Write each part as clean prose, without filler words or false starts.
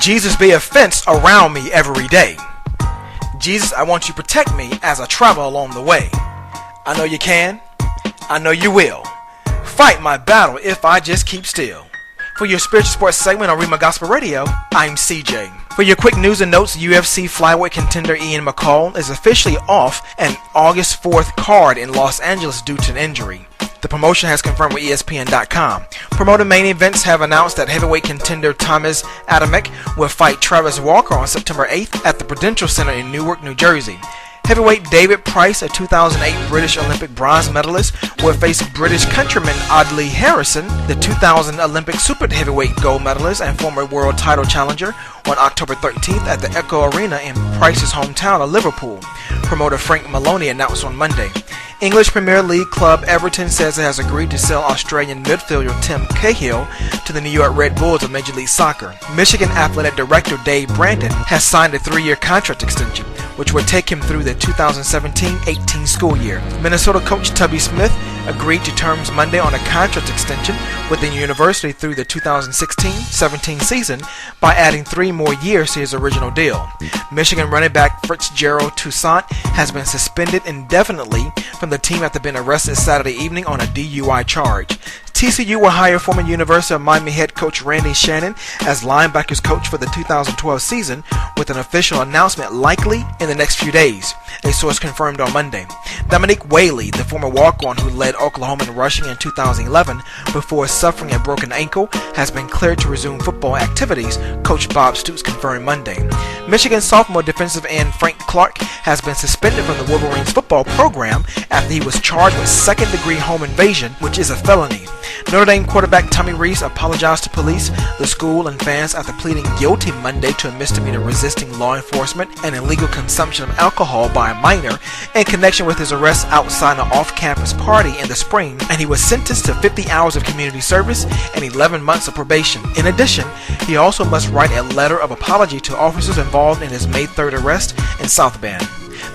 Jesus, be a fence around me every day. Jesus, I want you to protect me as I travel along the way. I know you can. I know you will. Fight my battle if I just keep still. For your spiritual sports segment on Read My Gospel Radio, I'm CJ. For your quick news and notes, UFC flyweight contender Ian McCall is officially off an August 4th card in Los Angeles due to an injury. The promotion has confirmed with ESPN.com. Promoter Main Events have announced that heavyweight contender Thomas Adamek will fight Travis Walker on September 8th at the Prudential Center in Newark, New Jersey. Heavyweight David Price, a 2008 British Olympic bronze medalist, will face British countryman Audley Harrison, the 2000 Olympic super heavyweight gold medalist and former world title challenger, on October 13th at the Echo Arena in Price's hometown of Liverpool. Promoter Frank Maloney announced on Monday. English Premier League club Everton says it has agreed to sell Australian midfielder Tim Cahill to the New York Red Bulls of Major League Soccer. Michigan Athletic Director Dave Brandon has signed a 3-year contract extension, which would take him through the 2017-18 school year. Minnesota coach Tubby Smith agreed to terms Monday on a contract extension with the university through the 2016-17 season by adding 3 more years to his original deal. Michigan running back Fitzgerald Toussaint has been suspended indefinitely from the team after being arrested Saturday evening on a DUI charge. TCU will hire former University of Miami head coach Randy Shannon as linebackers coach for the 2012 season, with an official announcement likely in the next few days, a source confirmed on Monday. Dominique Whaley, the former walk-on who led Oklahoma in rushing in 2011 before suffering a broken ankle, has been cleared to resume football activities, Coach Bob Stoops confirmed Monday. Michigan sophomore defensive end Frank Clark has been suspended from the Wolverines football program after he was charged with second-degree home invasion, which is a felony. Notre Dame quarterback Tommy Rees apologized to police, the school, and fans after pleading guilty Monday to a misdemeanor resisting law enforcement and illegal consumption of alcohol by a minor in connection with his arrest outside an off-campus party in the spring, and he was sentenced to 50 hours of community service and 11 months of probation. In addition, he also must write a letter of apology to officers involved in his May 3rd arrest in South Bend.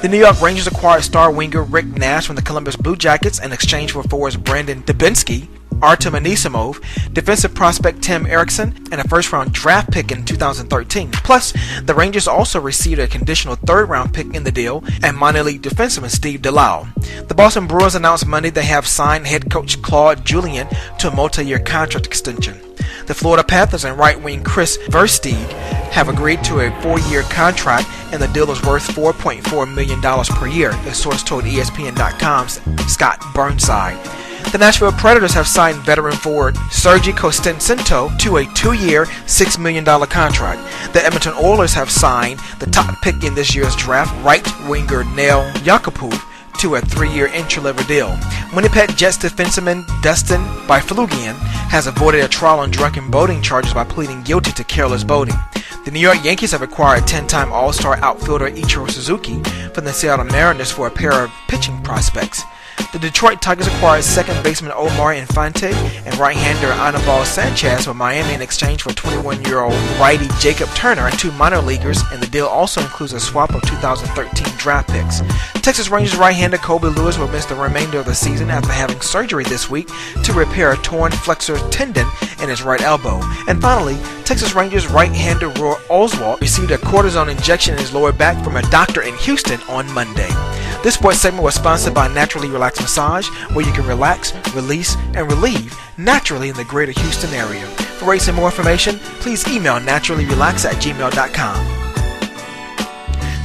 The New York Rangers acquired star winger Rick Nash from the Columbus Blue Jackets in exchange for forwards Brandon Dubinsky, Artem Anisimov, defensive prospect Tim Erickson, and a first-round draft pick in 2013. Plus, the Rangers also received a conditional third-round pick in the deal and minor league defenseman Steve DeLisle. The Boston Bruins announced Monday they have signed head coach Claude Julien to a multi-year contract extension. The Florida Panthers and right-wing Chris Versteeg have agreed to a 4-year contract, and the deal is worth $4.4 million per year, a source told ESPN.com's Scott Burnside. The Nashville Predators have signed veteran forward Sergei Kostincinto to a 2-year, $6 million contract. The Edmonton Oilers have signed the top pick in this year's draft, right winger Nail Yakupov, to a 3-year entry-level deal. Winnipeg Jets defenseman Dustin Byfuglien has avoided a trial on drunken boating charges by pleading guilty to careless boating. The New York Yankees have acquired 10-time All-Star outfielder Ichiro Suzuki from the Seattle Mariners for a pair of pitching prospects. The Detroit Tigers acquired second baseman Omar Infante and right-hander Anibal Sanchez from Miami in exchange for 21-year-old righty Jacob Turner and 2 minor leaguers, and the deal also includes a swap of 2013 draft picks. Texas Rangers right-hander Colby Lewis will miss the remainder of the season after having surgery this week to repair a torn flexor tendon in his right elbow. And finally, Texas Rangers right-hander Roy Oswalt received a cortisone injection in his lower back from a doctor in Houston on Monday. This sports segment was sponsored by Naturally Relax Massage, where you can relax, release, and relieve naturally in the greater Houston area. For rates and more information, please email naturallyrelax@gmail.com.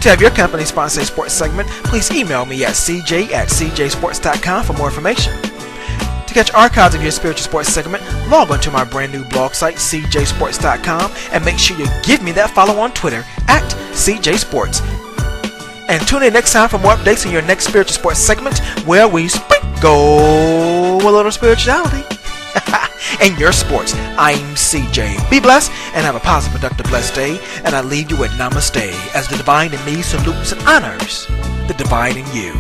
To have your company sponsor a sports segment, please email me at cj@cjsports.com for more information. To catch archives of your spiritual sports segment, log on to my brand new blog site, cjsports.com, and make sure you give me that follow on Twitter at cjsports. And tune in next time for more updates on your next spiritual sports segment, where we sprinkle a little spirituality in your sports. I'm CJ. Be blessed and have a positive, productive, blessed day. And I leave you with namaste as the divine in me salutes and honors the divine in you.